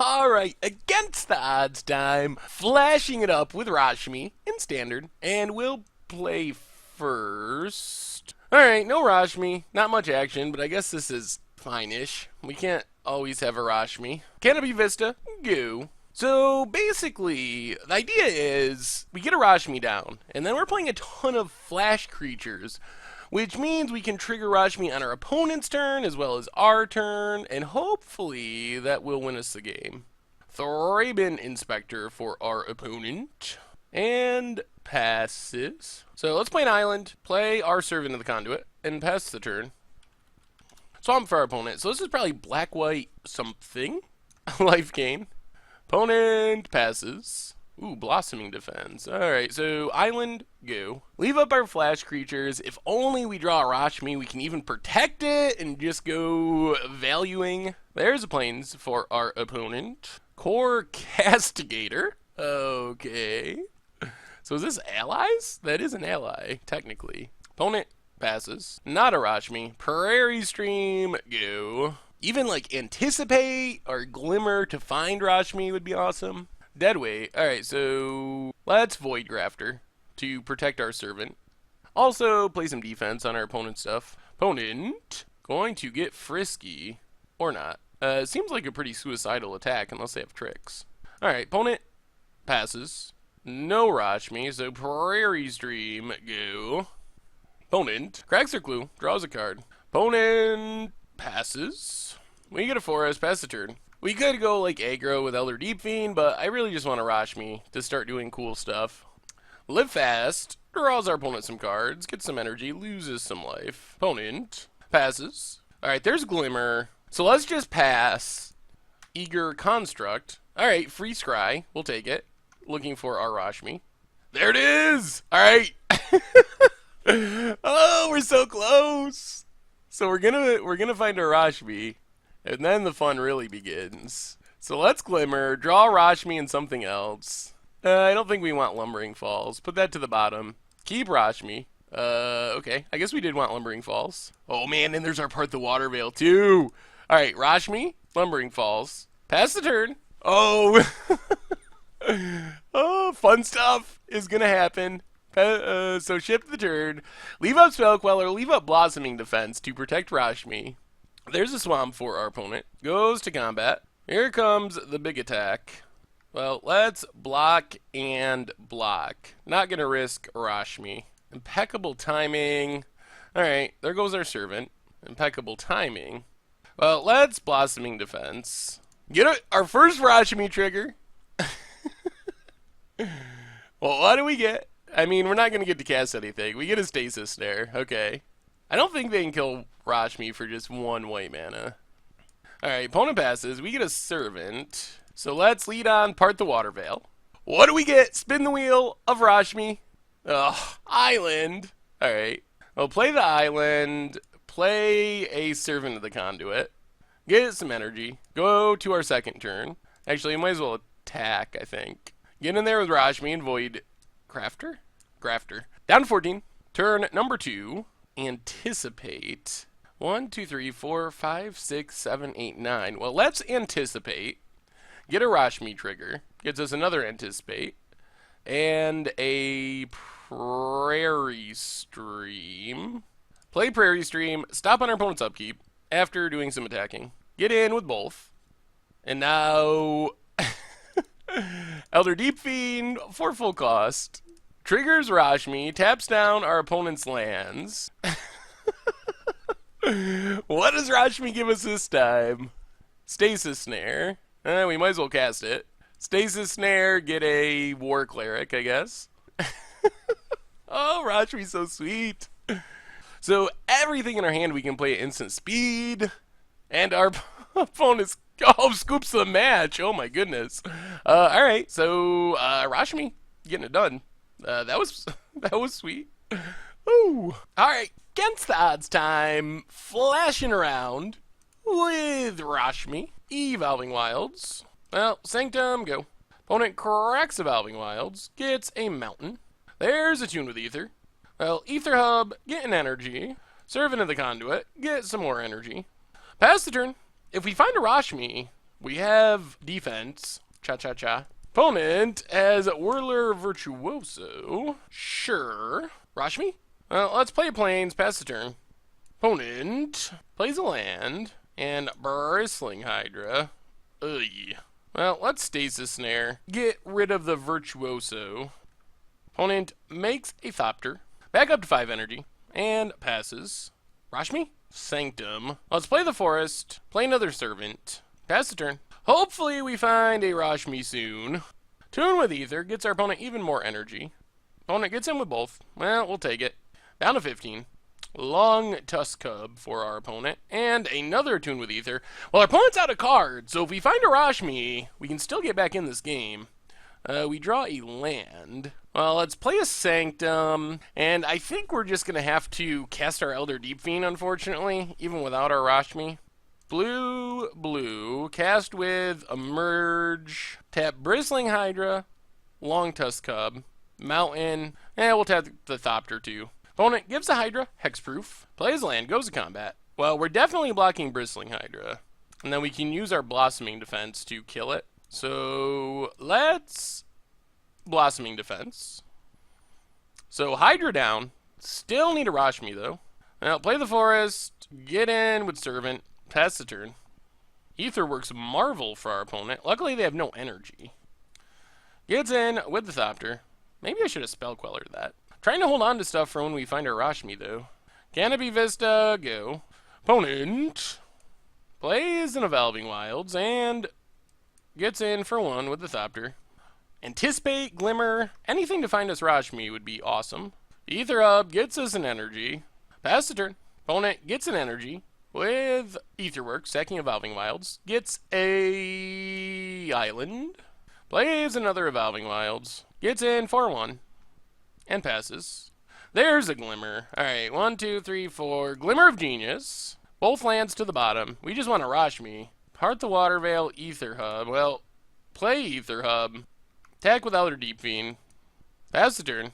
Alright, against the odds time, flashing it up with Rashmi in standard, and we'll play first. Alright, no Rashmi, not much action, but I guess this is fine-ish. We can't always have a Rashmi. Canopy Vista, go. So basically, the idea is we get a Rashmi down, and then we're playing a ton of flash creatures, which means we can trigger Rashmi on our opponent's turn as well as our turn, and hopefully that will win us the game. Thraben Inspector for our opponent, and passes. So let's play an island, play our Servant of the Conduit, and pass the turn. Swamp for our opponent. So this is probably black-white something. Life gain. Opponent passes. Ooh, Blossoming Defense. Alright, so Island, go. Leave up our flash creatures. If only we draw a Rashmi, we can even protect it and just go valuing. There's a Plains for our opponent. Core Castigator. Okay. So is this allies? That is an ally, technically. Opponent passes. Not a Rashmi. Prairie Stream, go. Even like Anticipate or Glimmer to find Rashmi would be awesome. Deadweight. Alright, so let's Void Grafter to protect our servant. Also, play some defense on our opponent's stuff. Opponent going to get frisky. Or not. Seems like a pretty suicidal attack unless they have tricks. Alright, opponent passes. No Rashmi, so Prairie Stream, go. Opponent cracks their clue, draws a card. Opponent passes. We get a forest, pass the turn. We could go like aggro with Elder Deep Fiend, but I really just want to Rashmi to start doing cool stuff. Live fast, draws our opponent some cards, gets some energy, loses some life. Opponent passes. Alright, there's Glimmer. So let's just pass Eager Construct. Alright, free Scry, we'll take it. Looking for our Rashmi. There it is! Alright. Oh, we're so close! So we're gonna find our Rashmi. And then the fun really begins. So let's Glimmer, draw Rashmi and something else. I don't think we want Lumbering Falls. Put that to the bottom. Keep Rashmi. Okay. I guess we did want Lumbering Falls. Oh man, and there's our Part the Water Veil too. Alright, Rashmi, Lumbering Falls. Pass the turn. Oh. Oh, fun stuff is gonna happen. So shift the turn. Leave up Spell Queller, leave up Blossoming Defense to protect Rashmi. There's a swamp for our opponent. Goes to combat. Here comes the big attack. Well, let's block and block. Not gonna risk Rashmi. Impeccable timing. Alright, there goes our servant. Impeccable timing. Well, let's Blossoming Defense. Get our first Rashmi trigger. Well, what do we get? I mean, we're not gonna get to cast anything. We get a Stasis Snare. Okay. I don't think they can kill Rashmi for just one white mana. Alright, opponent passes. We get a Servant. So let's lead on Part the Water Veil. What do we get? Spin the wheel of Rashmi. Ugh, Island. Alright. Well, play the Island. Play a Servant of the Conduit. Get some energy. Go to our second turn. Actually, we might as well attack, I think. Get in there with Rashmi and Void Crafter? Grafter. Down to 14. Turn number 2. Anticipate. 1, 2, 3, 4, 5, 6, 7, 8, 9. Well, let's Anticipate. Get a Rashmi trigger. Gets us another Anticipate. And a Prairie Stream. Play Prairie Stream. Stop on our opponent's upkeep after doing some attacking. Get in with both. And now Elder Deep Fiend for full cost. Triggers Rashmi, taps down our opponent's lands. What does Rashmi give us this time? Stasis Snare. We might as well cast it. Stasis Snare, get a War Cleric, I guess. Oh, Rashmi's so sweet. So everything in our hand we can play at instant speed. And our opponent's scoops the match. Oh my goodness. Alright, so Rashmi getting it done. That was sweet. Ooh. Alright, against the odds time. Flashing around with Rashmi. Evolving Wilds. Well, Sanctum, go. Opponent cracks Evolving Wilds. Gets a mountain. There's a Tune with Ether. Well, Ether Hub, getting energy. Servant of the Conduit, get some more energy. Pass the turn. If we find a Rashmi, We have defense. Cha-cha-cha. Opponent as Whirler Virtuoso. Sure. Rashmi? Well, let's play planes, pass the turn. Opponent plays a land and Bristling Hydra. Ugh. Well, let's stasis snare. Get rid of the Virtuoso. Opponent makes a Thopter. Back up to 5 energy. And passes. Rashmi? Sanctum. Let's play the forest. Play another servant. Pass the turn. Hopefully we find a Rashmi soon. Tune with Ether gets our opponent even more energy. Opponent gets in with both. Well, we'll take it. Down to 15. Long Tusk Cub for our opponent. And another Tune with Ether. Well, our opponent's out of cards, so if we find a Rashmi, we can still get back in this game. We draw a land. Well, let's play a Sanctum, and I think we're just going to have to cast our Elder Deep Fiend, unfortunately, even without our Rashmi. Blue, blue, cast with Emerge, tap Bristling Hydra, Long Tusk Cub, Mountain, and we'll tap the Thopter too. Opponent gives the Hydra, hexproof, plays land, goes to combat. Well, we're definitely blocking Bristling Hydra, and then we can use our Blossoming Defense to kill it. So let's Blossoming Defense. So Hydra down. Still need a Rashmi though. Now play the forest. Get in with Servant. Pass the turn. Ether works marvel for our opponent. Luckily they have no energy. Gets in with the Thopter. Maybe I should have Spell Quellered that. Trying to hold on to stuff for when we find our Rashmi though. Canopy Vista, go. Opponent plays an Evolving Wilds and gets in for 1 with the Thopter. Anticipate, Glimmer, anything to find us Rashmi would be awesome. Ether Hub gets us an energy. Pass the turn. Opponent gets an energy with Etherworks, sacking Evolving Wilds. Gets a island. Plays another Evolving Wilds. Gets in for 1. And passes. There's a Glimmer. Alright, 1, 2, 3, 4. Glimmer of Genius. Both lands to the bottom. We just want a Rashmi. Heart the Water Veil, Ether Hub. Well, play Ether Hub. Attack with Elder Deep Fiend. Pass the turn.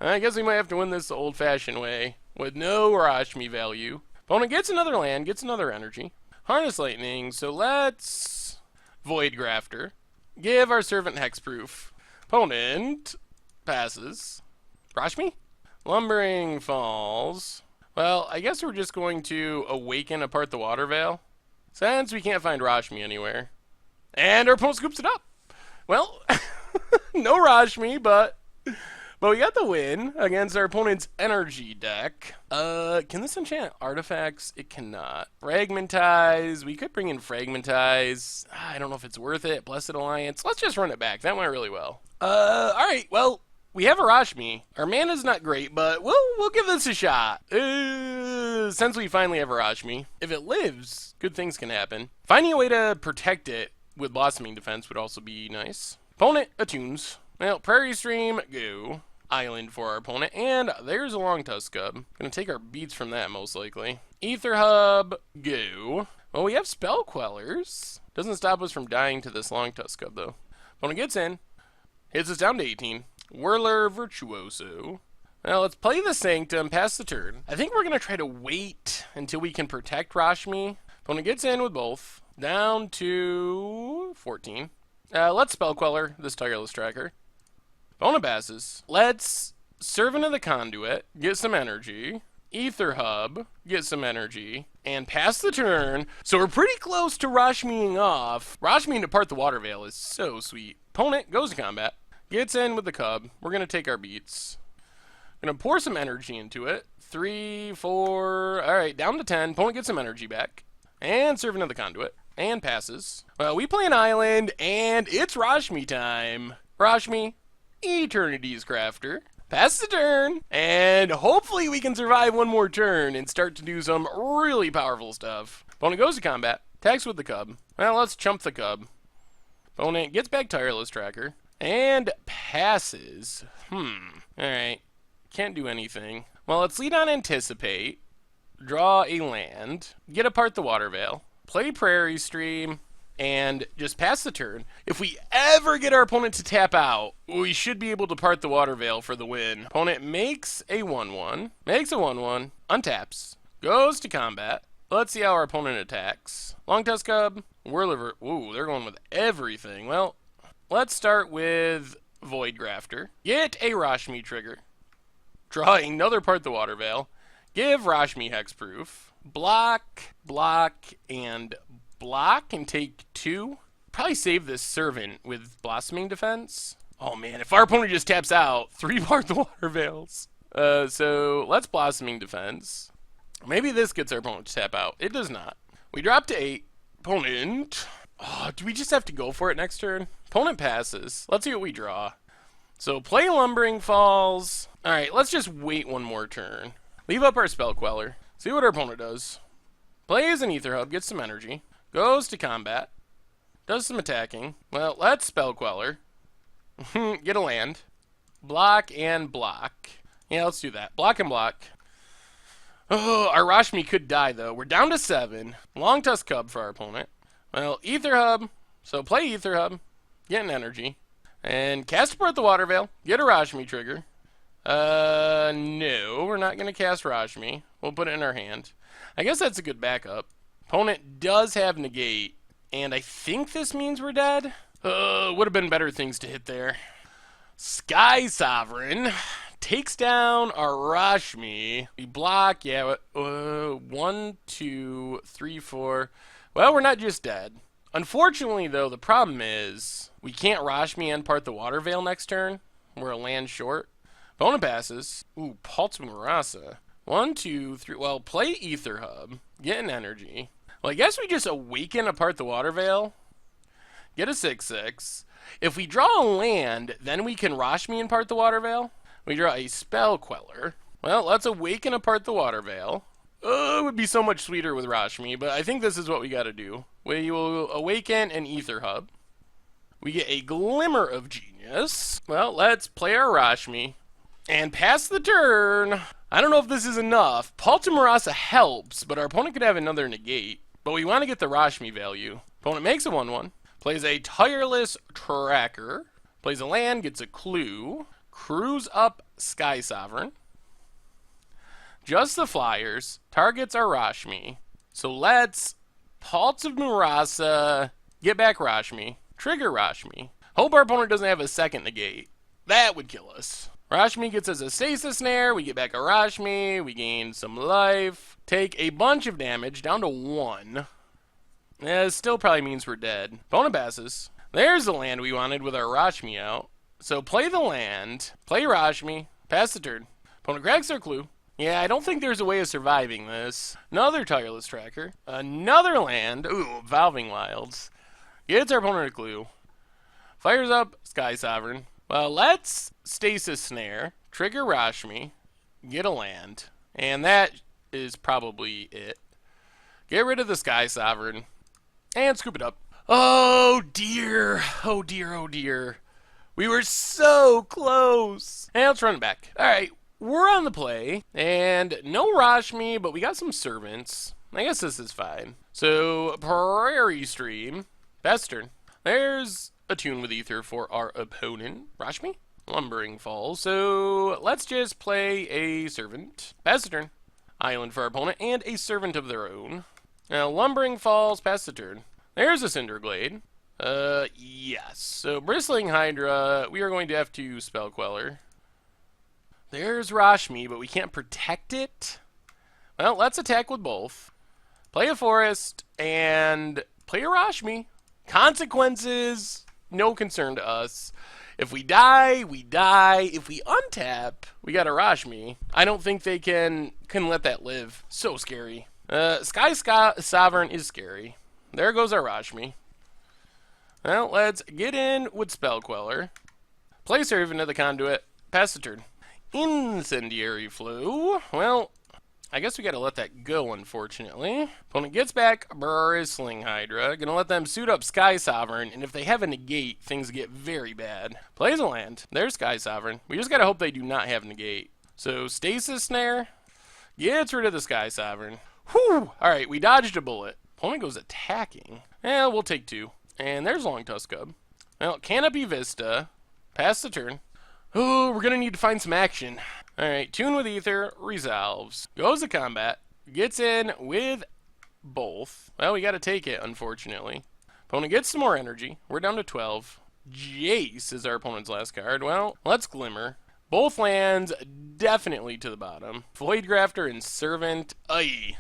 I guess we might have to win this the old-fashioned way. With no Rashmi value. Opponent gets another land, gets another energy. Harness Lightning, so let's Void Grafter. Give our Servant Hexproof. Opponent passes. Rashmi? Lumbering Falls. Well, I guess we're just going to Awaken Apart the Water Veil, since we can't find Rashmi anywhere. And our opponent scoops it up. Well, no Rashmi, but we got the win against our opponent's energy deck. Can this enchant artifacts? It cannot. Fragmentize. We could bring in Fragmentize. I don't know if it's worth it. Blessed Alliance. Let's just run it back. That went really well. Alright, well, we have a Rashmi. Our mana's not great, but we'll give this a shot. Since we finally have a Rashmi, if it lives, good things can happen. Finding a way to protect it with Blossoming Defense would also be nice. Opponent attunes. Well, Prairie Stream, go. Island for our opponent, and there's a Long Tusk Cub. Gonna take our beats from that most likely. Ether Hub, go. Well, we have Spell Quellers. Doesn't stop us from dying to this Long Tusk Cub though. Opponent gets in. Hits us down to 18. Whirler Virtuoso. Well, let's play the Sanctum, pass the turn. I think we're going to try to wait until we can protect Rashmi. Opponent gets in with both. Down to 14. Let's Spell Queller this Tireless Tracker. Opponent passes. Let's Servant of the Conduit, get some energy. Ether Hub, get some energy. And pass the turn. So we're pretty close to Rashmiing off. Rashmi to Part the Water Veil is so sweet. Opponent goes to combat. Gets in with the Cub. We're going to take our beats. Going to pour some energy into it. 3, 4, alright, down to 10. Opponent gets some energy back. And Servant of the Conduit. And passes. Well, we play an island, and it's Rashmi time. Rashmi, Eternities Crafter. Pass the turn, and hopefully we can survive one more turn and start to do some really powerful stuff. Opponent goes to combat. Attacks with the Cub. Well, let's chump the Cub. Opponent gets back Tireless Tracker. And passes. Alright. Can't do anything. Well, let's lead on Anticipate. Draw a land. Get apart the Water Veil. Play Prairie Stream. And just pass the turn. If we ever get our opponent to tap out, we should be able to part the Water Veil for the win. Opponent makes a 1-1. Makes a 1-1. Untaps. Goes to combat. Let's see how our opponent attacks. Long Tusk Cub, Whirliver. Ooh, they're going with everything. Well, let's start with Void Grafter. Get a Rashmi trigger. Draw another part the Water Veil. Give Rashmi Hexproof. Block, block, and block, and take 2. Probably save this Servant with Blossoming Defense. Oh man, if our opponent just taps out, 3 part the Water Veils. So let's Blossoming Defense. Maybe this gets our opponent to tap out. It does not. We drop to 8. Opponent. Oh, do we just have to go for it next turn? Opponent passes. Let's see what we draw. So play Lumbering Falls. Alright, let's just wait one more turn. Leave up our Spell Queller. See what our opponent does. Plays an Ether Hub, gets some energy. Goes to combat. Does some attacking. Well, let's Spell Queller. Get a land. Block and block. Yeah, let's do that. Block and block. Oh, our Rashmi could die, though. We're down to 7. Long Tusk Cub for our opponent. Well, Ether Hub. So play Ether Hub. Get an energy. And cast apart the Water Veil. Get a Rashmi trigger. No, we're not going to cast Rashmi. We'll put it in our hand. I guess that's a good backup. Opponent does have negate. And I think this means we're dead. Would have been better things to hit there. Sky Sovereign takes down our Rashmi. We block, yeah, 1, 2, 3, 4. Well, we're not just dead. Unfortunately, though, the problem is we can't Rashmi and part the Water Veil next turn. We're a land short. Opponent passes. Ooh, Pulse Murasa. 1, 2, 3. Well, play Ether Hub. Get an energy. Well, I guess we just awaken apart the Water Veil. Get a 6/6. If we draw a land, then we can Rashmi and part the Water Veil. We draw a Spell Queller. Well, let's awaken apart the Water Veil. It would be so much sweeter with Rashmi, but I think this is what we gotta do. We will awaken an Ether Hub. We get a Glimmer of Genius. Well, let's play our Rashmi and pass the turn. I don't know if this is enough. Palta Marasa helps, but our opponent could have another negate. But we want to get the Rashmi value. Opponent makes a 1/1. Plays a Tireless Tracker. Plays a land, gets a clue. Cruise up Sky Sovereign. Just the Flyers. Targets our Rashmi. So let's Pulse of Murasa. Get back Rashmi. Trigger Rashmi. Hope our opponent doesn't have a second negate. That would kill us. Rashmi gets us a Stasis Snare. We get back a Rashmi. We gain some life. Take a bunch of damage down to 1. Yeah, it still probably means we're dead. Opponent passes. There's the land we wanted with our Rashmi out. So play the land. Play Rashmi. Pass the turn. Opponent grabs their clue. Yeah, I don't think there's a way of surviving this. Another Tireless Tracker. Another land. Ooh, Valving Wilds. Gets our opponent a clue. Fires up Sky Sovereign. Well, let's Stasis Snare. Trigger Rashmi. Get a land. And that is probably it. Get rid of the Sky Sovereign. And scoop it up. Oh dear. Oh dear, oh dear. We were so close. And let's run it back. Alright, we're on the play. And no Rashmi, but we got some servants. I guess this is fine. So, Prairie Stream. Best turn. There's a tune with Ether for our opponent. Rashmi? Lumbering Falls. So, let's just play a servant. Pass the turn. Island for our opponent, and a servant of their own. Now, Lumbering Falls, pass the turn. There's a Cinderglade. Yes. So, Bristling Hydra, we are going to have to Spell Queller. There's Rashmi, but we can't protect it. Well, let's attack with both. Play a Forest, and play a Rashmi. Consequences, no concern to us. If we die, we die. If we untap, we got a Rashmi. I don't think they can let that live. So scary. Sky Sovereign is scary. There goes our Rashmi. Well, let's get in with Spell Queller. Play Servant of the Conduit. Pass the turn. Incendiary Flow. Well, I guess we gotta let that go, unfortunately. Opponent gets back Bristling Hydra. Gonna let them suit up Sky Sovereign, and if they have a negate, things get very bad. Plays a land. There's Sky Sovereign. We just gotta hope they do not have negate. So, Stasis Snare. Gets rid of the Sky Sovereign. Whew! Alright, we dodged a bullet. Opponent goes attacking. Yeah, we'll take 2. And there's Long Tusk Cub. Well, Canopy Vista. Pass the turn. Oh, we're gonna need to find some action. Alright, Tune with Ether resolves. Goes to combat. Gets in with both. Well, we got to take it, unfortunately. Opponent gets some more energy. We're down to 12. Jace is our opponent's last card. Well, let's Glimmer. Both lands definitely to the bottom. Void Grafter and Servant. Aye.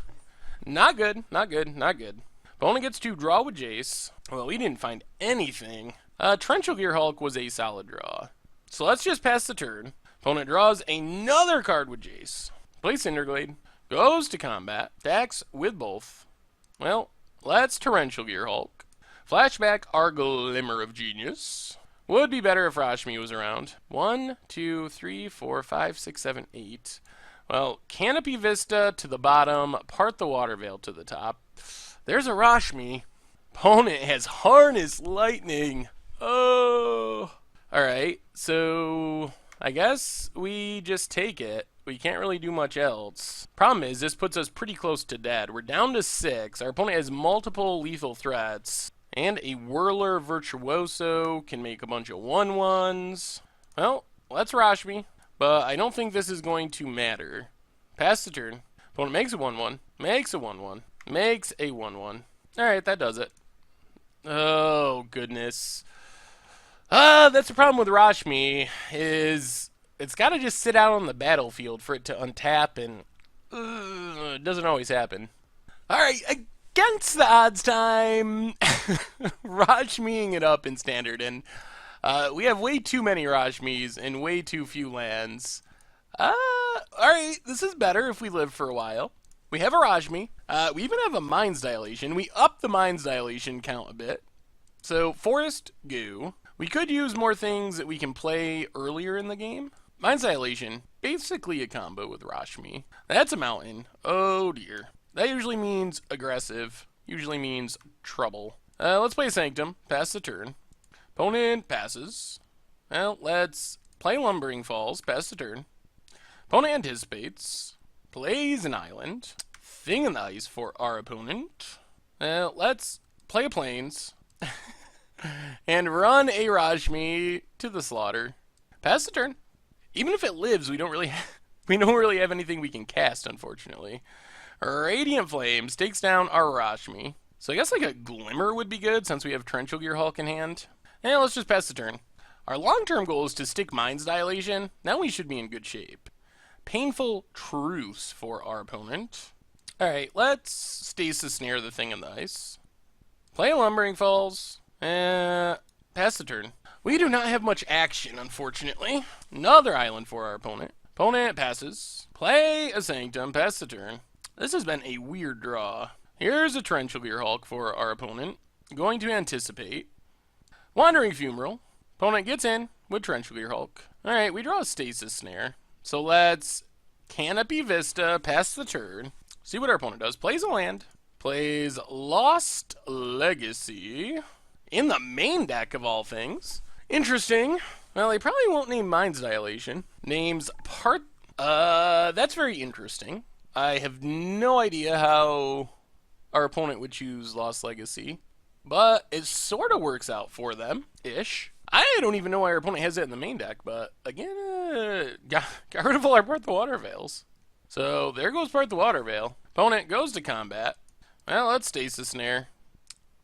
Not good, not good, not good. Opponent gets to draw with Jace. Well, we didn't find anything. Torrential Gear Hulk was a solid draw. So let's just pass the turn. Opponent draws another card with Jace. Plays Cinderglade. Goes to combat. Attacks with both. Well, let's Torrential Gear Hulk. Flashback our Glimmer of Genius. Would be better if Rashmi was around. 1, 2, 3, 4, 5, 6, 7, 8. Well, Canopy Vista to the bottom. Part the Water Veil to the top. There's a Rashmi. Opponent has Harness Lightning. Oh. Alright, so I guess we just take it. We can't really do much else. Problem is, this puts us pretty close to dead. We're down to 6. Our opponent has multiple lethal threats. And a Whirler Virtuoso can make a bunch of 1/1s. Well, let's Rashmi. But I don't think this is going to matter. Pass the turn. Opponent makes a 1/1. Makes a 1/1. Makes a 1/1. Alright, that does it. Oh, goodness. That's the problem with Rashmi, is it's got to just sit out on the battlefield for it to untap, and it doesn't always happen. Alright, against the odds time, Rashmiing it up in Standard, and we have way too many Rashmis and way too few lands. Alright, this is better if we live for a while. We have a Rashmi. We even have a Mind's Dilation. We up the Mind's Dilation count a bit. So, Forest, Goo. We could use more things that we can play earlier in the game. Mind's Dilation, basically a combo with Rashmi. That's a Mountain. Oh dear. That usually means aggressive. Usually means trouble. Let's play Sanctum. Pass the turn. Opponent passes. Well, let's play Lumbering Falls. Pass the turn. Opponent anticipates. Plays an island. Thing in the Ice for our opponent. Let's play a Plains. And run a Rashmi to the slaughter. Pass the turn. Even if it lives, we don't really have anything we can cast, unfortunately. Radiant Flames takes down our Rashmi. So I guess like a Glimmer would be good since we have Torrential Gear Hulk in hand. And let's just pass the turn. Our long-term goal is to stick Mind's Dilation. Now we should be in good shape. Painful Truce for our opponent. Alright, let's Stasis Snare the Thing in the Ice. Play Lumbering Falls. Pass the turn. We do not have much action, unfortunately. Another island for our opponent. Opponent passes. Play a Sanctum. Pass the turn. This has been a weird draw. Here's a Torrential Gear Hulk for our opponent. Going to anticipate. Wandering Fumarole. Opponent gets in with Torrential Gear Hulk. Alright, we draw a Stasis Snare. So let's Canopy Vista. Pass the turn. See what our opponent does. Plays a land. Plays Lost Legacy. In the main deck, of all things. Interesting. Well, they probably won't name Mind's Dilation. Names part... that's very interesting. I have no idea how our opponent would choose Lost Legacy. But it sort of works out for them. Ish. I don't even know why our opponent has it in the main deck. But, again, got rid of all our Part the Water Veils. So, there goes Part the Water Veil. Opponent goes to combat. Well, let's Stasis Snare.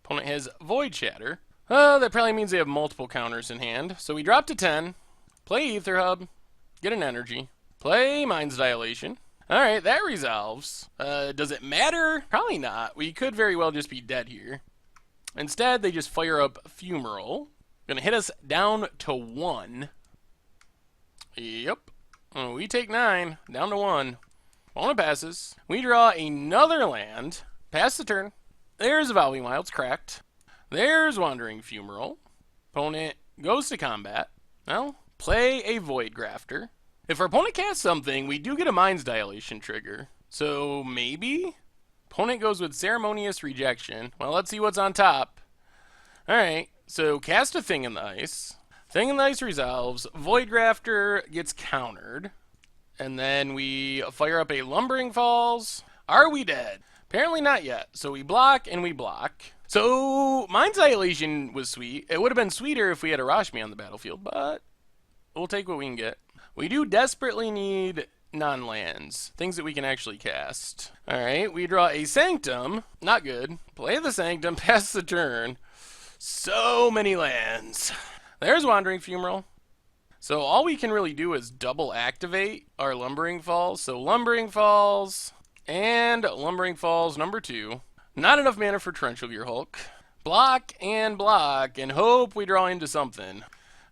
Opponent has Void Shatter. That probably means they have multiple counters in hand. So we drop to 10. Play Ether Hub. Get an energy. Play Mind's Dilation. Alright, that resolves. Does it matter? Probably not. We could very well just be dead here. Instead, they just fire up Fumarole. Gonna hit us down to 1. Yep. We take 9. Down to 1. Opponent passes. We draw another land. Pass the turn. There's Evolving Wilds, cracked. There's Wandering Fumarole. Opponent goes to combat. Well, play a Void Grafter. If our opponent casts something, we do get a Mind's Dilation trigger. So maybe? Opponent goes with Ceremonious Rejection. Well, let's see what's on top. Alright, so cast a Thing in the Ice. Thing in the Ice resolves. Void Grafter gets countered. And then we fire up a Lumbering Falls. Are we dead? Apparently not yet. So we block and we block. So Mind's Dilation was sweet. It would have been sweeter if we had a Rashmi on the battlefield, but we'll take what we can get. We do desperately need non-lands, things that we can actually cast. Alright, we draw a Sanctum, not good. Play the Sanctum, pass the turn. So many lands. There's Wandering Fumarole. So all we can really do is double activate our Lumbering Falls. So Lumbering Falls and Lumbering Falls number 2. Not enough mana for Torrential Gear Hulk. Block, and hope we draw into something.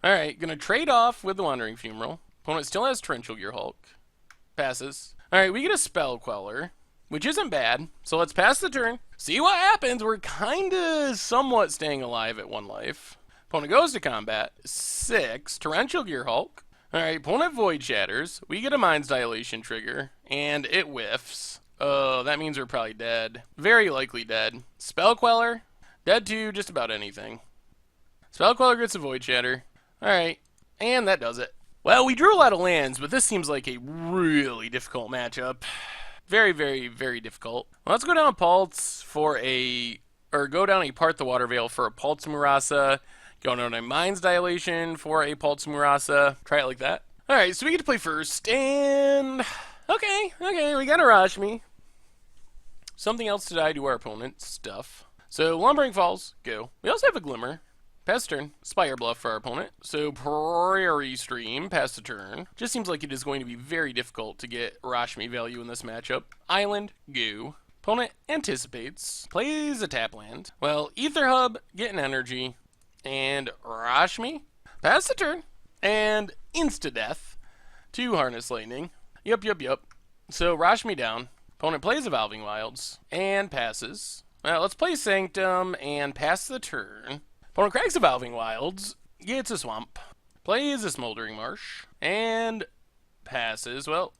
Alright, gonna trade off with the Wandering Fumarole. Opponent still has Torrential Gear Hulk. Passes. Alright, we get a Spell Queller, which isn't bad. So let's pass the turn. See what happens. We're kinda somewhat staying alive at 1 life. Opponent goes to combat. 6. Torrential Gear Hulk. Alright, opponent Void Shatters. We get a Mind's Dilation trigger, and it whiffs. Oh, that means we're probably dead. Very likely dead. Spell Queller. Dead to just about anything. Spell Queller gets a Void Shatter. Alright, and that does it. Well, we drew a lot of lands, but this seems like a really difficult matchup. Very, very, very difficult. Well, let's go down Pulse for a... Or go down a Part the Water Veil for a Pulse Murasa. Go down a Mind's Dilation for a Pulse Murasa. Try it like that. Alright, so we get to play first, and... Okay, we got a Rashmi. Something else to die to our opponent's stuff. So, Lumbering Falls, go. We also have a Glimmer. Pass the turn. Spire Bluff for our opponent. So, Prairie Stream, pass the turn. Just seems like it is going to be very difficult to get Rashmi value in this matchup. Island, go. Opponent anticipates. Plays a tap land. Well, Ether Hub, get an energy. And Rashmi, pass the turn. And insta-death to Harness Lightning. Yup. So, Rashmi down. Opponent plays Evolving Wilds. And passes. Well, let's play Sanctum and pass the turn. Opponent cracks Evolving Wilds, gets a Swamp, plays a Smoldering Marsh, and passes. Well,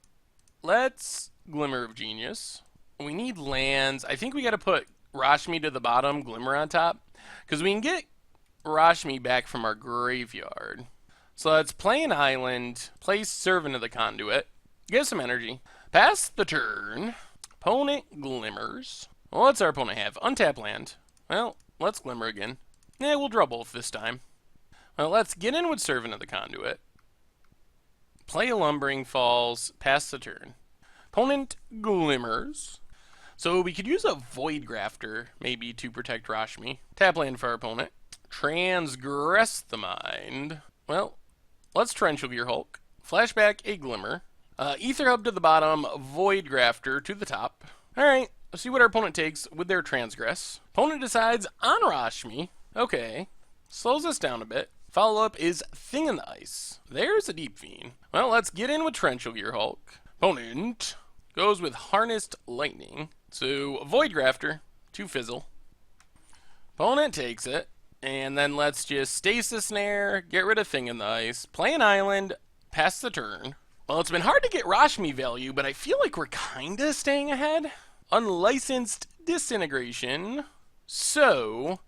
let's Glimmer of Genius. We need lands. I think we got to put Rashmi to the bottom, Glimmer on top, because we can get Rashmi back from our graveyard. So let's play an island, play Servant of the Conduit, get some energy, pass the turn. Opponent glimmers. Well, what's our opponent have? Untap land. Well, let's Glimmer again. Yeah, we'll draw both this time. Well, let's get in with Servant of the Conduit. Play a Lumbering Falls, pass the turn. Opponent glimmers. So we could use a Void Grafter, maybe, to protect Rashmi. Tap land for our opponent. Transgress the Mind. Well, let's Torrential Gear Hulk. Flashback a Glimmer. Ether Hub to the bottom, Void Grafter to the top. Alright, let's see what our opponent takes with their Transgress. Opponent decides on Rashmi. Okay, slows us down a bit. Follow-up is Thing in the Ice. There's a Deep Fiend. Well, let's get in with Torrential Gear Hulk. Opponent goes with Harnessed Lightning. So, Void Grafter to Fizzle. Opponent takes it. And then let's just Stasis Snare, get rid of Thing in the Ice, play an island, pass the turn. Well, it's been hard to get Rashmi value, but I feel like we're kinda staying ahead. Unlicensed Disintegration. So,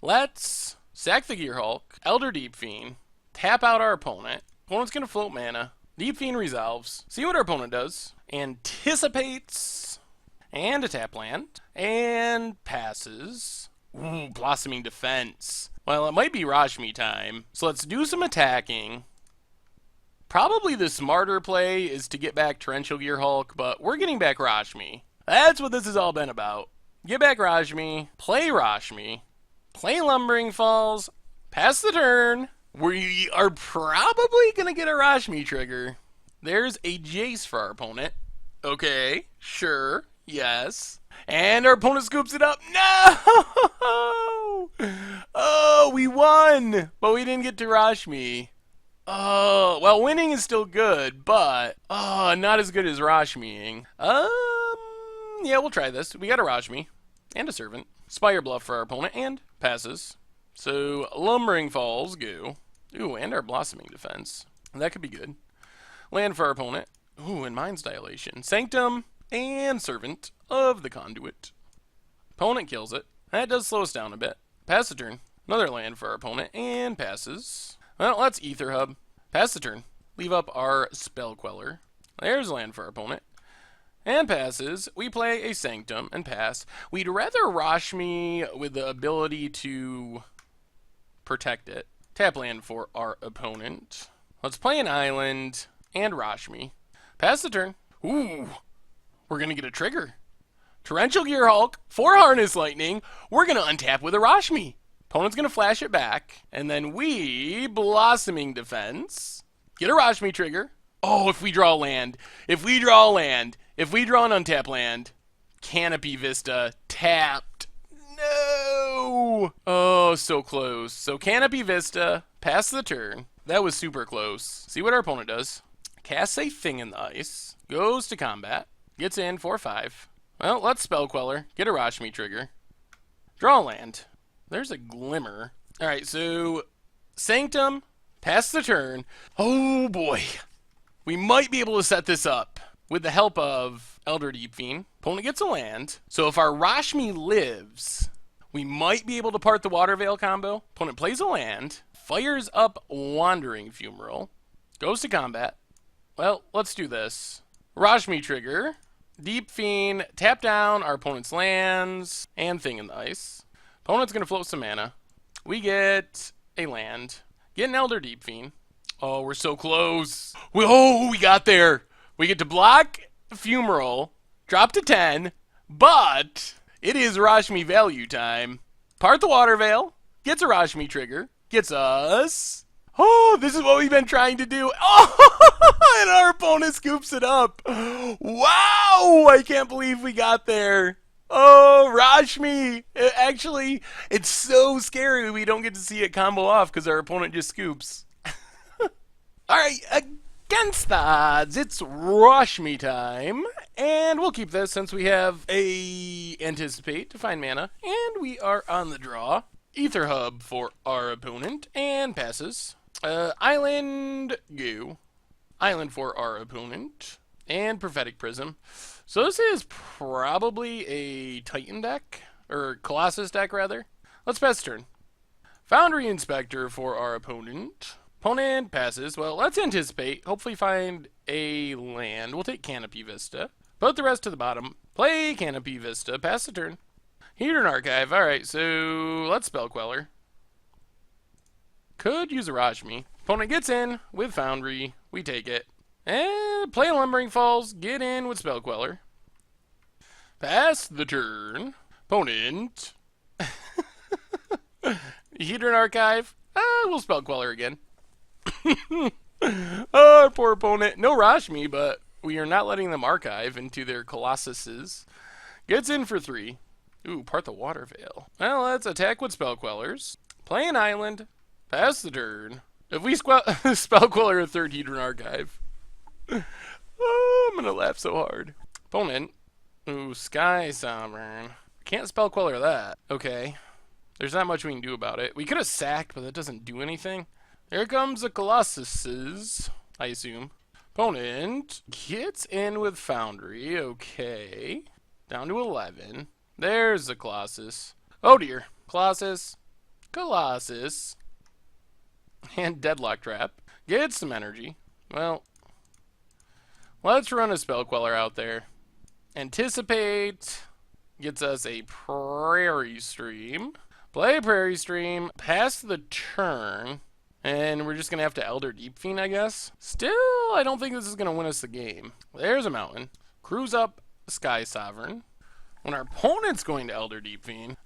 let's sack the Gear Hulk, Elder Deep Fiend, tap out our opponent. Opponent's gonna float mana. Deep Fiend resolves. See what our opponent does. Anticipates. And a tap land. And passes. Ooh, Blossoming Defense. Well, it might be Rashmi time. So let's do some attacking. Probably the smarter play is to get back Torrential Gear Hulk, but we're getting back Rashmi. That's what this has all been about. Get back Rashmi, play Lumbering Falls, pass the turn. We are probably going to get a Rashmi trigger. There's a Jace for our opponent. Okay, sure, yes. And our opponent scoops it up. No! Oh, we won, but we didn't get to Rashmi. Oh, well, winning is still good, but not as good as Rashmiing. Yeah, we'll try this. We got a Rashmi and a Servant. Spire Bluff for our opponent and passes. So, Lumbering Falls, go. Ooh, and our Blossoming Defense. That could be good. Land for our opponent. Ooh, and Mind's Dilation. Sanctum and Servant of the Conduit. Opponent kills it. That does slow us down a bit. Pass the turn. Another land for our opponent and passes. Well, let's Ether Hub. Pass the turn. Leave up our Spell Queller. There's a land for our opponent. And passes. We play a Sanctum and pass. We'd rather Rashmi with the ability to protect it. Tap land for our opponent. Let's play an island and Rashmi. Pass the turn. Ooh, we're going to get a trigger. Torrential Gear Hulk, 4 Harness Lightning. We're going to untap with a Rashmi. Opponent's going to flash it back. And then we, Blossoming Defense, get a Rashmi trigger. Oh, if we draw land. If we draw land. If we draw an untap land. Canopy Vista, tapped. No! Oh, so close. So Canopy Vista, pass the turn. That was super close. See what our opponent does. Casts a thing in the ice. Goes to combat. Gets in 4/5. Well, let's Spell Queller. Get a Rashmi trigger. Draw land. There's a Glimmer. Alright, so Sanctum, pass the turn. Oh boy. We might be able to set this up with the help of Elder Deep Fiend. Opponent gets a land. So if our Rashmi lives, we might be able to part the Water Veil combo. Opponent plays a land. Fires up Wandering Fumarole. Goes to combat. Well, let's do this. Rashmi trigger. Deep Fiend, tap down our opponent's lands, and thing in the ice. Opponent's going to float some mana. We get a land. Get an Elder Deep Fiend. Oh, we're so close. We got there. We get to block Fumarole, drop to 10, but it is Rashmi value time. Part the Water Veil, gets a Rashmi trigger, gets us... Oh, this is what we've been trying to do. Oh, and our opponent scoops it up. Wow, I can't believe we got there. Oh, Rashmi. Actually, it's so scary we don't get to see it combo off because our opponent just scoops. All right, against the odds, it's Rashmi time. And we'll keep this since we have a Anticipate to find mana. And we are on the draw. Ether Hub for our opponent and passes. Island Goo. Island for our opponent. And Prophetic Prism. So this is probably a Titan deck. Or Colossus deck, rather. Let's pass turn. Foundry Inspector for our opponent. Opponent passes. Well, let's Anticipate. Hopefully find a land. We'll take Canopy Vista. Put the rest to the bottom. Play Canopy Vista. Pass the turn. Eternities Archive. Alright, so let's Spell Queller. Could use a Rashmi. Opponent gets in with Foundry. We take it. And play Lumbering Falls. Get in with Spell Queller. Pass the turn. Opponent. Eternities Archive. We'll Spell Queller again. Oh, poor opponent. No Rashmi, but we are not letting them archive into their Colossuses. Gets in for 3. Ooh, part the Water Veil. Well, let's attack with Spell Quellers. Play an island. Pass the turn. If we Spell Queller a 3rd Eternities Archive. Oh, I'm gonna laugh so hard. Opponent. Ooh, Sky Sovereign. Can't Spell Queller that. Okay. There's not much we can do about it. We could have sacked, but that doesn't do anything. Here comes the Colossuses, I assume. Opponent gets in with Foundry. Okay. Down to 11. There's the Colossus. Oh dear. Colossus. And Deadlock Trap. Get some energy. Well, let's run a Spell Queller out there. Anticipate. Gets us a Prairie Stream. Play Prairie Stream. Pass the turn. And we're just going to have to Elder Deep Fiend, I guess. Still, I don't think this is going to win us the game. There's a mountain. Cruise up Sky Sovereign. When our opponent's going to Elder Deep Fiend.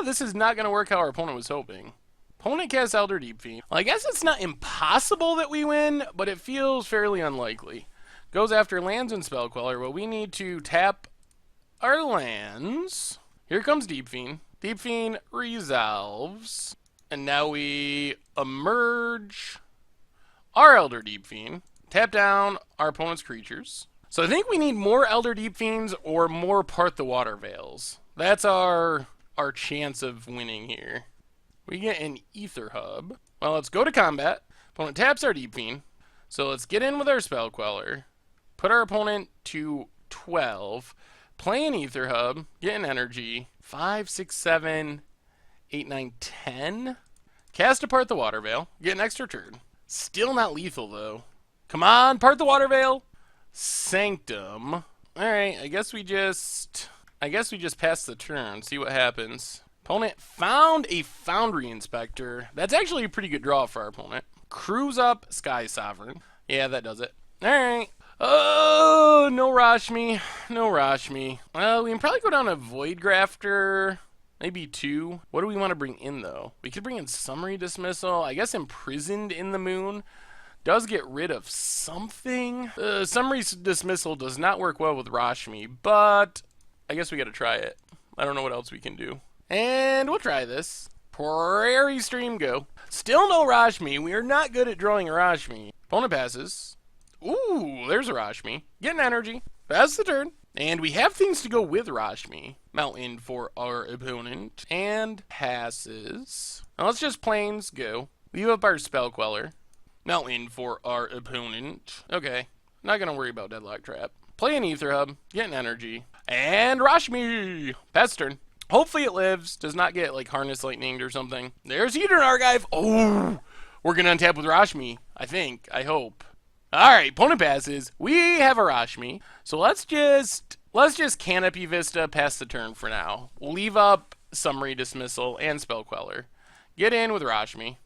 This is not going to work how our opponent was hoping. Opponent casts Elder Deep Fiend. Well, I guess it's not impossible that we win, but it feels fairly unlikely. Goes after lands and Spell Queller. Well, we need to tap our lands. Here comes Deep Fiend. Deep Fiend resolves. And now we emerge our Elder Deep Fiend. Tap down our opponent's creatures. So I think we need more Elder Deep Fiends or more Part the Water Veils. That's our chance of winning here. We get an Ether Hub. Well, let's go to combat. Opponent taps our Deep Fiend. So let's get in with our Spell Queller. Put our opponent to 12. Play an Ether Hub. Get an energy. 5, 6, 7, 8, 9, 10. Cast apart the Water Veil. Get an extra turn. Still not lethal, though. Come on, part the Water Veil. Sanctum. Alright, I guess we just pass the turn. See what happens. Opponent found a Foundry Inspector. That's actually a pretty good draw for our opponent. Cruise up Sky Sovereign. Yeah, that does it. Alright. Oh, no Rashmi. No Rashmi. Well, we can probably go down a Void Grafter. Maybe 2. What do we want to bring in, though? We could bring in Summary Dismissal. I guess Imprisoned in the Moon does get rid of something. Summary Dismissal does not work well with Rashmi, but I guess we got to try it. I don't know what else we can do. And we'll try this. Prairie Stream, go. Still no Rashmi. We are not good at drawing a Rashmi. Opponent passes. Ooh, there's a Rashmi. Getting energy. Pass the turn. And we have things to go with Rashmi. Mountain for our opponent. And passes. Now let's just plains go. Leave up our Spell Queller. Mountain for our opponent. Okay. Not going to worry about Deadlock Trap. Play an Ether Hub. Getting energy. And Rashmi. Pass turn. Hopefully it lives. Does not get like Harness Lightninged or something. There's Heathen Archive. Oh, we're going to untap with Rashmi. I think. I hope. Alright, opponent passes. We have a Rashmi. So let's just Canopy Vista past the turn for now. We'll leave up Summary Dismissal and Spell Queller. Get in with Rashmi.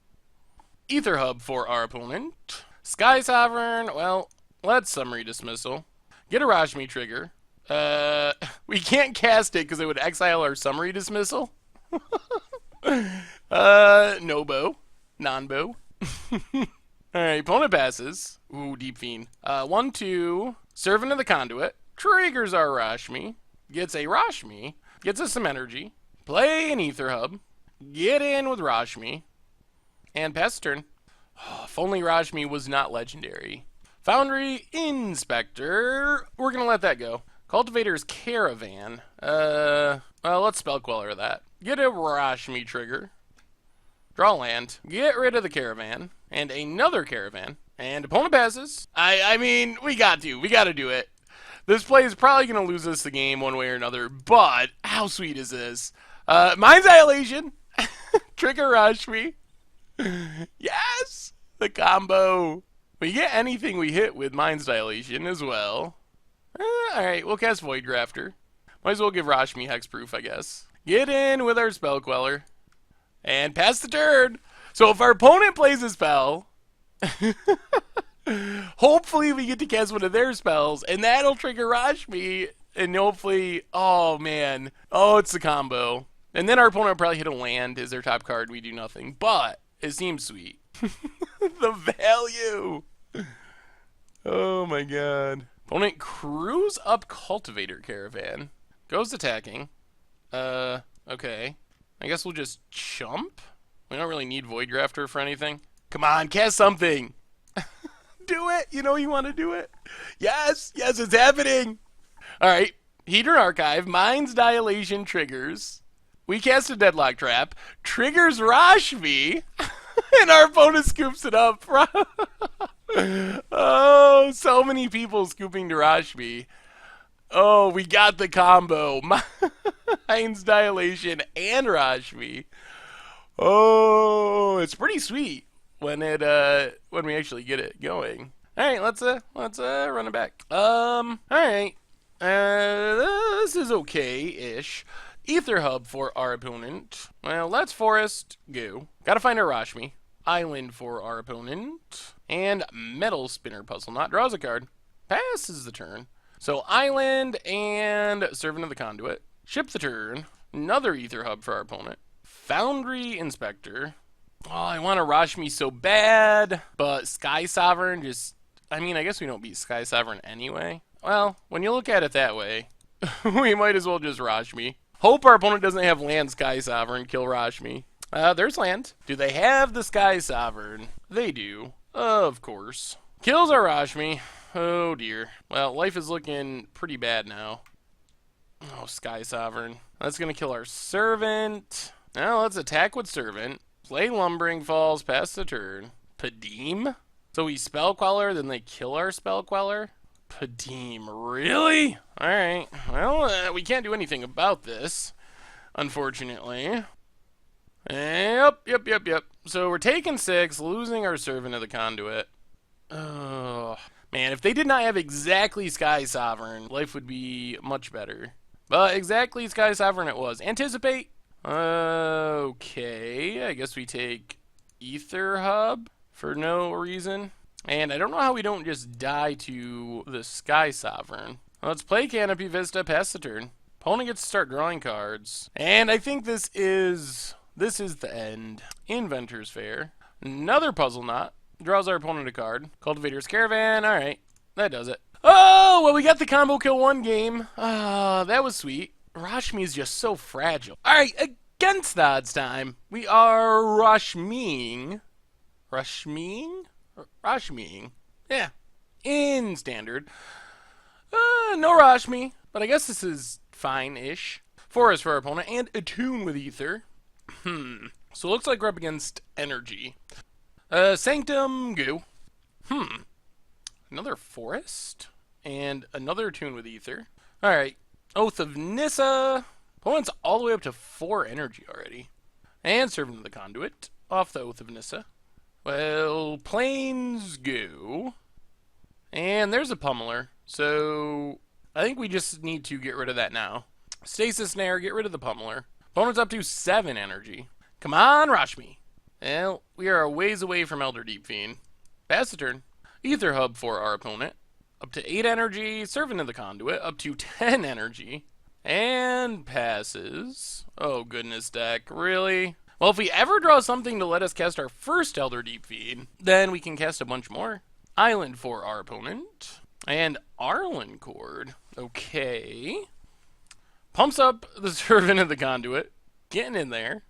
Ether Hub for our opponent. Sky Sovereign, well, let's Summary Dismissal. Get a Rashmi trigger. We can't cast it because it would exile our Summary Dismissal. No bow. Non-bow. Alright, opponent passes. Ooh, Deep Fiend. 1, 2. Servant of the Conduit. Triggers our Rashmi. Gets a Rashmi. Gets us some energy. Play an Ether Hub. Get in with Rashmi. And pass turn. Oh, if only Rashmi was not legendary. Foundry Inspector. We're going to let that go. Cultivator's Caravan. Well, let's Spell Queller that. Get a Rashmi trigger. Draw land. Get rid of the Caravan. And another Caravan. And opponent passes. I mean, we got to do it. This play is probably going to lose us the game one way or another, but how sweet is this? Mind's Annihilation. Trigger Rashmi. Yes! The combo. We get anything we hit with Mind's Dilation as well. Alright, we'll cast Void Grafter. Might as well give Rashmi Hexproof, I guess. Get in with our Spell Queller. And pass the turn. So if our opponent plays a spell, hopefully we get to cast one of their spells, and that'll trigger Rashmi, and hopefully, oh man, oh, it's the combo. And then our opponent will probably hit a land as their top card, we do nothing, but it seems sweet. The value! Oh my god. Opponent crews up Cultivator Caravan. Goes attacking. Okay. I guess we'll just chump? We don't really need Void Grafter for anything. Come on, cast something! Do it! You know you want to do it. Yes! Yes, it's happening! Alright. Heathen Archive. Mind's Dilation triggers. We cast a Deadlock Trap. Triggers Rashmi. And our opponent scoops it up. Oh, so many people scooping to Rashmi. Oh, we got the combo. Mind's Dilation and Rashmi. Oh, it's pretty sweet when we actually get it going. All right, let's run it back. All right. This is okay-ish. Ether Hub for our opponent. Well, let's Forest go. Gotta find our Rashmi. Island for our opponent. And Metal Spinner Puzzle Knot draws a card. Passes the turn. So Island and Servant of the Conduit. Ship the turn. Another Ether Hub for our opponent. Foundry Inspector. Oh, I want a Rashmi so bad. But Sky Sovereign just... I mean, I guess we don't beat Sky Sovereign anyway. Well, when you look at it that way, we might as well just Rashmi. Hope our opponent doesn't have land Sky Sovereign. Kill Rashmi. There's land. Do they have the Sky Sovereign? They do. Of course. Kills our Rashmi. Oh dear. Well, life is looking pretty bad now. Oh, Sky Sovereign. That's going to kill our Servant. Now let's attack with Servant. Play Lumbering Falls, pass the turn. Padeem? So we Spell Queller, then they kill our Spell Queller? Padeem, really? Alright, well, we can't do anything about this, unfortunately. Yep. So we're taking 6, losing our Servant of the Conduit. Oh, man, if they did not have exactly Sky Sovereign, life would be much better. But exactly Sky Sovereign it was. Anticipate. Okay, I guess we take Ether Hub for no reason. And I don't know how we don't just die to the Sky Sovereign. Let's play Canopy Vista, pass the turn. Opponent gets to start drawing cards. And I think this is the end. Inventor's Fair. Another Puzzle Knot. Draws our opponent a card. Cultivator's Caravan. Alright, that does it. Oh, well, we got the combo kill one game. Ah, that was sweet. Rashmi is just so fragile. Alright, against the odds time, we are Rashmiing. Rashmiing? Yeah. In standard. No Rashmi, but I guess this is fine-ish. Forest for our opponent, and Attune with Ether. So it looks like we're up against Energy. Sanctum, Goo. Another Forest, and another Attune with Ether. Alright, Oath of Nissa. Opponent's all the way up to 4 Energy already. And Servant of the Conduit, off the Oath of Nissa. Well, Plains, Goo. And there's a Pummeler, so I think we just need to get rid of that now. Stasis Snare, get rid of the Pummeler. Opponent's up to 7 Energy. Come on, Rashmi. Well, we are a ways away from Elder Deep Fiend. Pass the turn. Ether Hub for our opponent. Up to 8 Energy. Servant of the Conduit. Up to 10 Energy. And passes. Oh, goodness, deck. Really? Well, if we ever draw something to let us cast our first Elder Deep Fiend, then we can cast a bunch more. Island for our opponent. And Arlen Cord. Okay. Pumps up the Servant of the Conduit. Getting in there.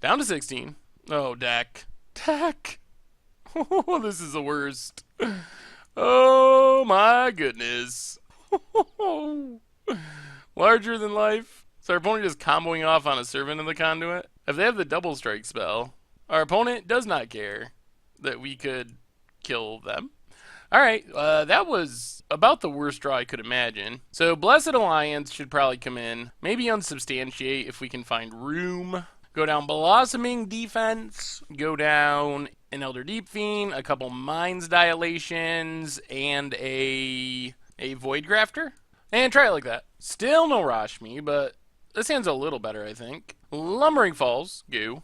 Down to 16. Oh, deck. Deck. Oh, this is the worst. Oh, my goodness. Larger than life. So our opponent is comboing off on a Servant of the Conduit. If they have the double strike spell, our opponent does not care that we could kill them. Alright, that was about the worst draw I could imagine. So Blessed Alliance should probably come in. Maybe Unsubstantiate if we can find room. Go down Blossoming Defense. Go down an Elder Deep Fiend, a couple Mind's Dilations, and a Void Grafter. And try it like that. Still no Rashmi, but this hand's a little better, I think. Lumbering Falls, Goo.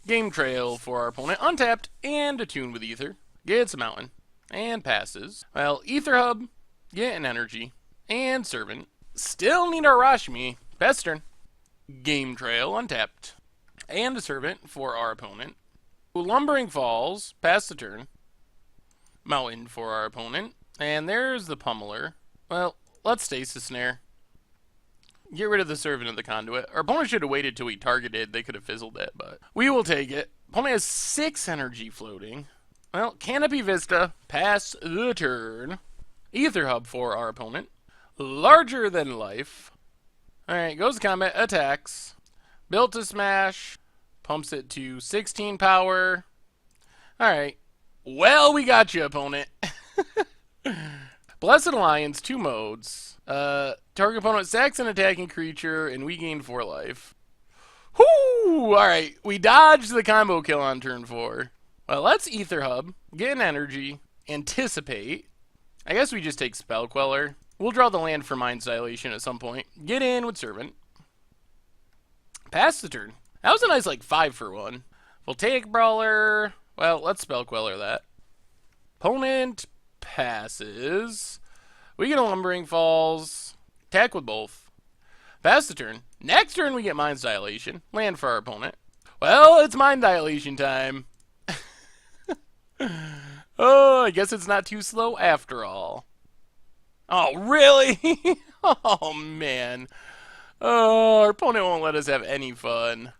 Game Trail for our opponent, untapped, and Attune with Ether. Gets a Mountain. And passes. Well, Ether Hub, get an Energy, and Servant. Still need our Rashmi. Pass turn. Game Trail, untapped, and a Servant for our opponent. Lumbering Falls, pass the turn. Mountain for our opponent. And there's the Pummeler. Well, let's Stasis Snare. Get rid of the Servant of the Conduit. Our opponent should have waited till we targeted. They could have fizzled it, but we will take it. Opponent has 6 Energy floating. Well, Canopy Vista, pass the turn. Ether Hub for our opponent. Larger than life. Alright, goes to combat, attacks. Built to smash. Pumps it to 16 power. Alright. Well, we got you, opponent. Blessed Alliance, 2 modes. Target opponent sacks an attacking creature, and we gain 4 life. Whoo! Alright, we dodged the combo kill on turn 4. Well, let's Ether Hub, get an Energy, anticipate. I guess we just take Spell Queller. We'll draw the land for Mind's Dilation at some point. Get in with Servant. Pass the turn. That was a nice, 5 for 1. Voltaic Brawler. Well, let's Spell Queller that. Opponent passes. We get a Lumbering Falls. Attack with both. Pass the turn. Next turn, we get Mind's Dilation. Land for our opponent. Well, it's Mind Dilation time. Oh, I guess it's not too slow after all. Oh, really? Oh, man. Oh, our opponent won't let us have any fun.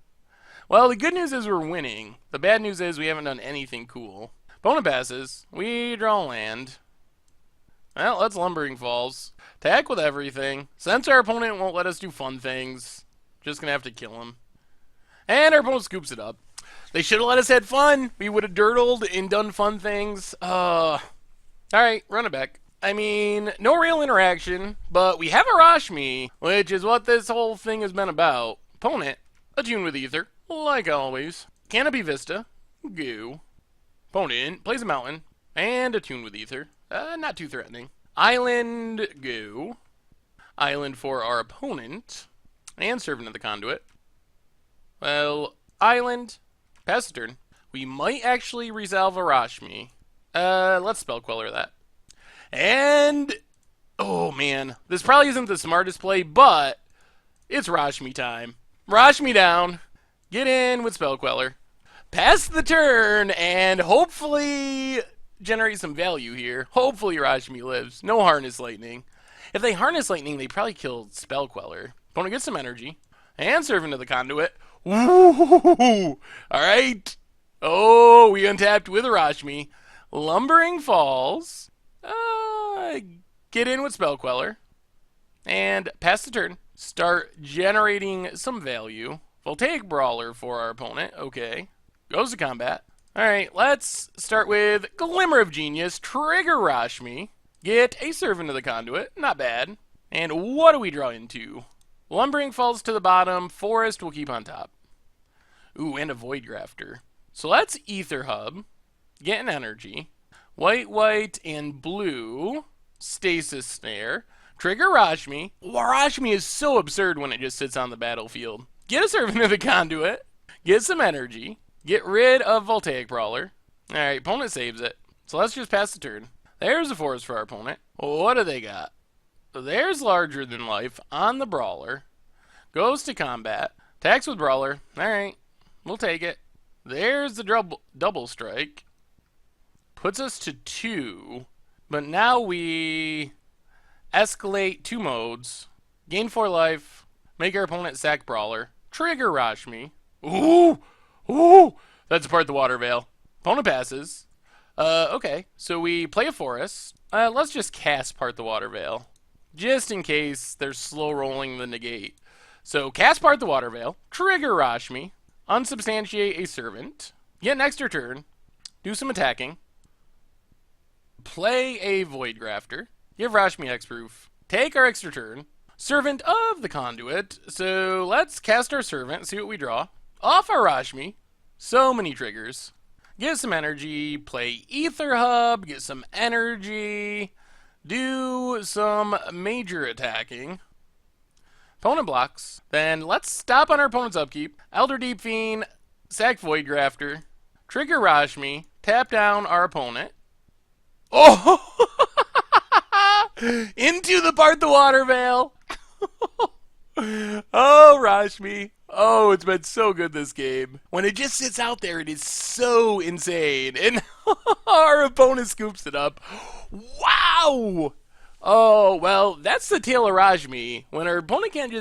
Well, the good news is we're winning. The bad news is we haven't done anything cool. Opponent passes. We draw land. Well, that's Lumbering Falls. Attack with everything. Since our opponent won't let us do fun things, just gonna have to kill him. And our opponent scoops it up. They should have let us have fun. We would have dirtled and done fun things. Alright, run it back. I mean, no real interaction, but we have a Rashmi, which is what this whole thing has been about. Opponent, Attune with Ether, like always. Canopy Vista, Goo. Opponent plays a Mountain, and Attune with Ether. Not too threatening. Island, Goo. Island for our opponent, and Servant of the Conduit. Well, Island, pass the turn. We might actually resolve a Rashmi. Let's spell queller that. And oh man, this probably isn't the smartest play, but it's Rashmi time. Rashmi down. Get in with spell queller. Pass the turn and hopefully generate some value here. Hopefully Rashmi lives. No harness lightning. If they harness lightning, they probably kill spell queller. Opponent gets some energy and servant of the conduit. Woo! All right. Oh, we untapped with Rashmi. Lumbering Falls. Get in with spell queller and pass the turn. Start generating some value. Voltaic Brawler for our opponent. Okay. Goes to combat. Alright, let's start with Glimmer of Genius. Trigger Rashmi. Get a Servant of the Conduit. Not bad. And what do we draw into? Lumbering Falls to the bottom. Forest will keep on top. Ooh, and a Void Grafter. So let's Ether Hub. Get an energy. White, white, and blue. Stasis Snare. Trigger Rashmi. Rashmi is so absurd when it just sits on the battlefield. Get a Servant of the Conduit. Get some energy. Get rid of Voltaic Brawler. Alright, opponent saves it. So let's just pass the turn. There's a forest for our opponent. What do they got? There's Larger Than Life on the Brawler. Goes to combat. Attacks with Brawler. Alright, we'll take it. There's the double strike. Puts us to 2. But now we escalate 2 modes. Gain 4 life. Make our opponent sack Brawler. Trigger Rashmi. Ooh! Ooh! That's part of the Water Veil. Opponent passes. Okay. So we play a forest. Let's just cast part the Water Veil. Just in case they're slow rolling the negate. So cast part the Water Veil. Trigger Rashmi. Unsubstantiate a servant. Get an extra turn. Do some attacking. Play a Void Grafter. Give Rashmi Hexproof. Take our extra turn. Servant of the Conduit. So let's cast our servant. See what we draw. Off our Rashmi. So many triggers. Get some energy. Play Ether Hub. Get some energy. Do some major attacking. Opponent blocks. Then let's stop on our opponent's upkeep. Elder Deep Fiend. Sack Void Grafter. Trigger Rashmi. Tap down our opponent. Oh! Into the part the Water Veil. Oh, Rashmi. Oh, it's been so good this game. When it just sits out there, it is so insane. And our opponent scoops it up. Wow! Oh, well, that's the tale of Rashmi. When our opponent can't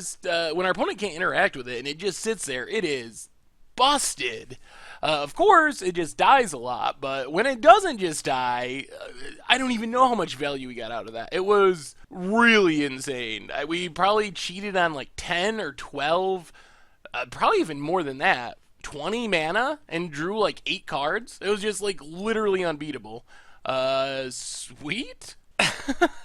interact with it and it just sits there, it is busted. Of course, it just dies a lot, but when it doesn't just die, I don't even know how much value we got out of that. It was really insane. We probably cheated on like 10 or 12, probably even more than that, 20 mana and drew like 8 cards. It was just like literally unbeatable. Sweet?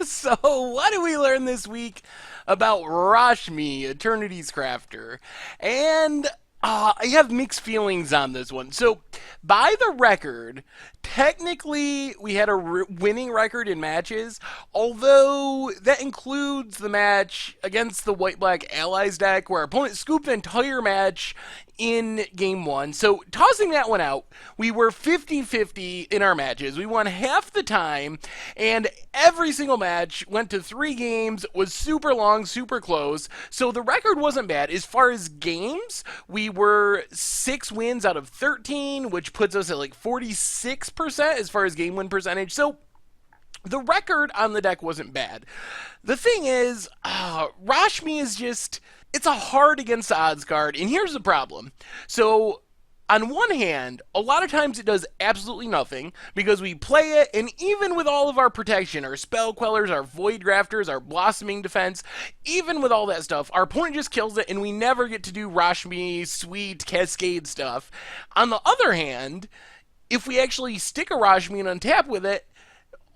So, what did we learn this week about Rashmi, Eternities Crafter? And I have mixed feelings on this one. So, by the record, technically we had a winning record in matches, although that includes the match against the White-Black Allies deck where our opponent scooped the entire match in game 1. So, tossing that one out, we were 50-50 in our matches. We won half the time, and every single match went to 3 games, was super long, super close. So, the record wasn't bad. As far as games, we were 6 wins out of 13, which puts us at like 46% as far as game win percentage. So, the record on the deck wasn't bad. The thing is, Rashmi is just, it's a hard against the odds card, and here's the problem. So, on one hand, a lot of times it does absolutely nothing because we play it, and even with all of our protection, our spell quellers, our void grafters, our blossoming defense, even with all that stuff, our opponent just kills it, and we never get to do Rashmi, sweet, cascade stuff. On the other hand, if we actually stick a Rashmi and untap with it,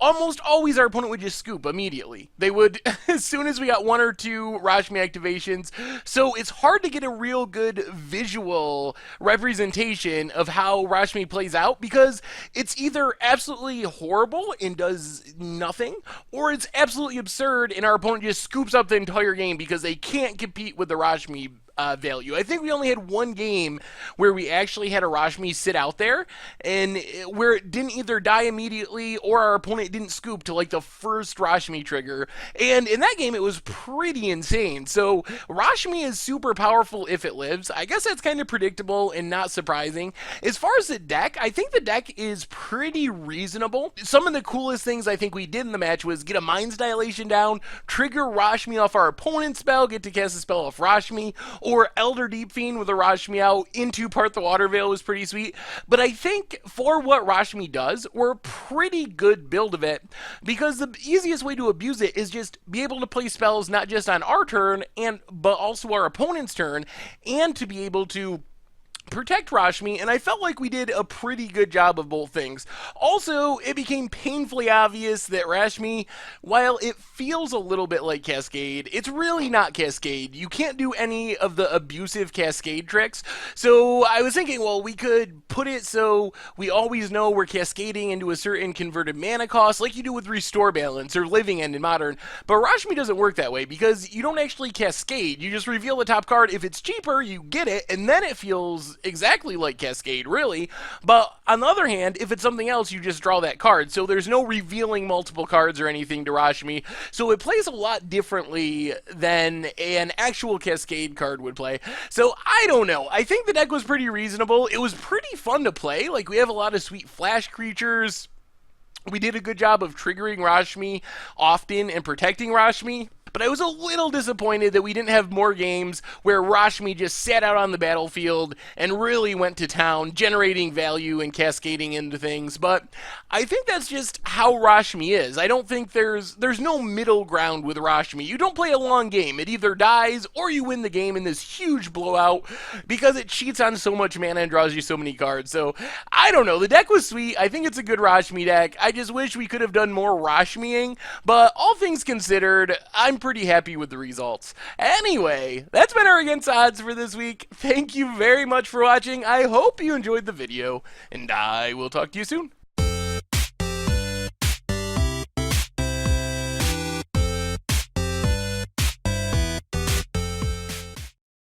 almost always our opponent would just scoop immediately. They would, as soon as we got 1 or 2 Rashmi activations. So it's hard to get a real good visual representation of how Rashmi plays out because it's either absolutely horrible and does nothing, or it's absolutely absurd and our opponent just scoops up the entire game because they can't compete with the Rashmi value. I think we only had one game where we actually had a Rashmi sit out there, and where it didn't either die immediately or our opponent didn't scoop to like the first Rashmi trigger. And in that game, it was pretty insane. So Rashmi is super powerful if it lives. I guess that's kind of predictable and not surprising. As far as the deck, I think the deck is pretty reasonable. Some of the coolest things I think we did in the match was get a Mind's Dilation down, trigger Rashmi off our opponent's spell, get to cast a spell off Rashmi, or Elder Deep Fiend with a Rashmi out into Part the Water Veil was pretty sweet. But I think for what Rashmi does, we're a pretty good build of it, because the easiest way to abuse it is just be able to play spells not just on our turn, but also our opponent's turn, and to be able to protect Rashmi, and I felt like we did a pretty good job of both things. Also, it became painfully obvious that Rashmi, while it feels a little bit like Cascade, it's really not Cascade. You can't do any of the abusive Cascade tricks. So I was thinking, well, we could put it so we always know we're cascading into a certain converted mana cost, like you do with Restore Balance or Living End in Modern. But Rashmi doesn't work that way, because you don't actually cascade. You just reveal the top card. If it's cheaper, you get it, and then it feels exactly like Cascade, really. But on the other hand, if it's something else, you just draw that card. So there's no revealing multiple cards or anything to Rashmi. So it plays a lot differently than an actual Cascade card would play. So I don't know. I think the deck was pretty reasonable. It was pretty fun to play. Like, we have a lot of sweet flash creatures. We did a good job of triggering Rashmi often and protecting Rashmi. But I was a little disappointed that we didn't have more games where Rashmi just sat out on the battlefield and really went to town, generating value and cascading into things. But I think that's just how Rashmi is. I don't think there's no middle ground with Rashmi. You don't play a long game. It either dies or you win the game in this huge blowout, because it cheats on so much mana and draws you so many cards. So I don't know. The deck was sweet. I think it's a good Rashmi deck. I just wish we could have done more Rashmiing. But all things considered, I'm pretty happy with the results. Anyway, that's been our Against Odds for this week. Thank you very much for watching. I hope you enjoyed the video, and I will talk to you soon.